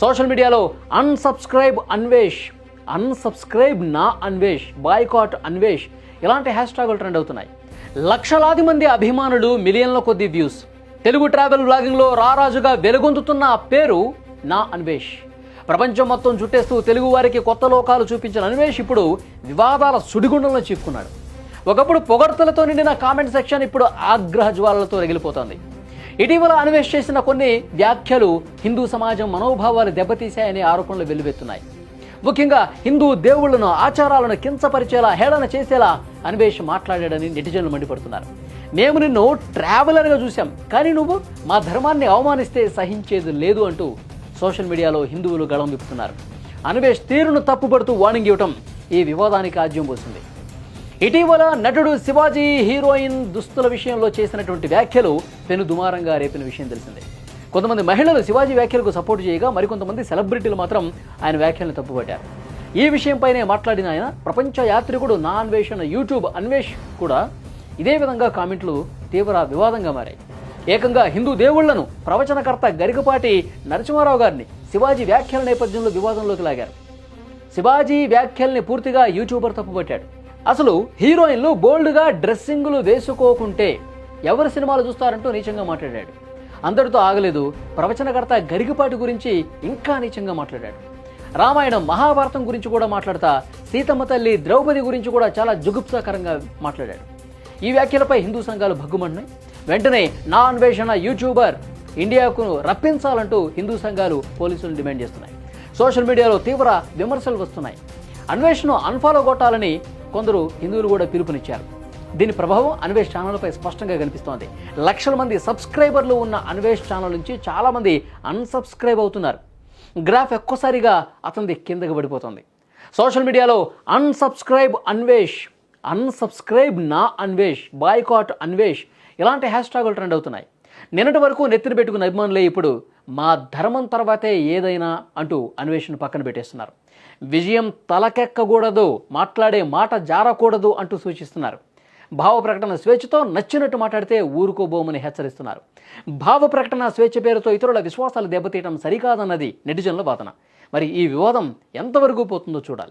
Social మీడియాలో unsubscribe నా Anvesh, boycott Anvesh ఇలాంటి హ్యాష్ ట్యాగులు ట్రెండ్ అవుతున్నాయి. లక్షలాది మంది అభిమానులు, మిలియన్ల కొద్ది వ్యూస్. తెలుగు ట్రావెల్ వ్లాగింగ్లో రారాజుగా వెలుగొందుతున్న పేరు నా అన్వేష్. ప్రపంచం మొత్తం చుట్టేస్తూ తెలుగు వారికి కొత్త లోకాలు చూపించిన అన్వేష్ ఇప్పుడు వివాదాల సుడిగుండంలో చిక్కున్నాడు. ఒకప్పుడు పొగడ్తలతో నిండిన కామెంట్ సెక్షన్ ఇప్పుడు ఆగ్రహ జ్వాలలతో రగిలిపోతోంది. ఇటీవల అన్వేష్ చేసిన కొన్ని వ్యాఖ్యలు హిందూ సమాజం మనోభావాలు దెబ్బతీశాయనే ఆరోపణలు వెల్లువెత్తున్నాయి. ముఖ్యంగా హిందూ దేవుళ్లను, ఆచారాలను కించపరిచేలా, హేళన చేసేలా అన్వేష్ మాట్లాడాడని నెటిజన్లు మండిపడుతున్నారు. మేము నిన్ను ట్రావెలర్గా చూశాం, కానీ నువ్వు మా ధర్మాన్ని అవమానిస్తే సహించేది లేదు అంటూ సోషల్ మీడియాలో హిందువులు గళం విప్పుతున్నారు. అన్వేష్ తీరును తప్పుపడుతూ వార్నింగ్ ఇవ్వటం ఈ వివాదానికి ఆజ్యం పోసింది. ఇటీవల నటుడు శివాజీ హీరోయిన్ దుస్తుల విషయంలో చేసినటువంటి వ్యాఖ్యలు పెను దుమారంగా రేపిన విషయం తెలిసిందే. కొంతమంది మహిళలు శివాజీ వ్యాఖ్యలకు సపోర్ట్ చేయగా, మరికొంతమంది సెలబ్రిటీలు మాత్రం ఆయన వ్యాఖ్యలను తప్పుపట్టారు. ఈ విషయంపైనే మాట్లాడిన ఆయన ప్రపంచ యాత్రికుడు నా అన్వేషణ యూట్యూబ్ అన్వేష్ కూడా ఇదే విధంగా కామెంట్లు తీవ్ర వివాదంగా మారాయి. ఏకంగా హిందూ దేవుళ్లను, ప్రవచనకర్త గరికపాటి నరసింహారావు గారిని శివాజీ వ్యాఖ్యల నేపథ్యంలో వివాదంలోకి లాగారు. శివాజీ వ్యాఖ్యల్ని పూర్తిగా యూట్యూబర్ తప్పుపట్టాడు. అసలు హీరోయిన్లు బోల్డ్గా డ్రెస్సింగులు వేసుకోకుంటే ఎవరు సినిమాలు చూస్తారంటూ నీచంగా మాట్లాడాడు. అందరితో ఆగలేదు. ప్రవచనకర్త గరికపాటి గురించి ఇంకా నీచంగా మాట్లాడాడు. రామాయణం, మహాభారతం గురించి కూడా మాట్లాడతా సీతమ్మ తల్లి, ద్రౌపది గురించి కూడా చాలా జుగుప్సాకరంగా మాట్లాడాడు. ఈ వ్యాఖ్యలపై హిందూ సంఘాలు భగ్గుమన్నాయి. వెంటనే నా అన్వేషణ యూట్యూబర్ ఇండియాకు రప్పించాలంటూ హిందూ సంఘాలు పోలీసులను డిమాండ్ చేస్తున్నాయి. సోషల్ మీడియాలో తీవ్ర విమర్శలు వస్తున్నాయి. అన్వేషణను అన్ఫాలో కొట్టాలని కొందరు హిందువులు కూడా పిలుపునిచ్చారు. దీని ప్రభావం అన్వేష్ ఛానల్పై స్పష్టంగా కనిపిస్తోంది. లక్షల మంది సబ్స్క్రైబర్లు ఉన్న అన్వేష్ ఛానల్ నుంచి చాలామంది అన్సబ్స్క్రైబ్ అవుతున్నారు. గ్రాఫ్ ఒక్కసారిగా అతనిది కిందకి పడిపోతుంది. సోషల్ మీడియాలో అన్సబ్స్క్రైబ్ నా అన్వేష్, బాయ్కాట్ అన్వేష్ ఇలాంటి హ్యాష్ ట్యాగులు ట్రెండ్ అవుతున్నాయి. నిన్నటి వరకు నెత్తిన పెట్టుకున్న అభిమానులే ఇప్పుడు మా ధర్మం తర్వాతే ఏదైనా అంటూ అన్వేషణ పక్కన పెట్టేస్తున్నారు. విజయం తలకెక్కకూడదు, మాట్లాడే మాట జారకూడదు అంటూ సూచిస్తున్నారు. భావ ప్రకటన స్వేచ్ఛతో నచ్చినట్టు మాట్లాడితే ఊరుకోబోమని హెచ్చరిస్తున్నారు. భావ ప్రకటన స్వేచ్ఛ పేరుతో ఇతరుల విశ్వాసాలు దెబ్బతీయడం సరికాదన్నది నెటిజన్ల వాదన. మరి ఈ వివాదం ఎంతవరకు పోతుందో చూడాలి.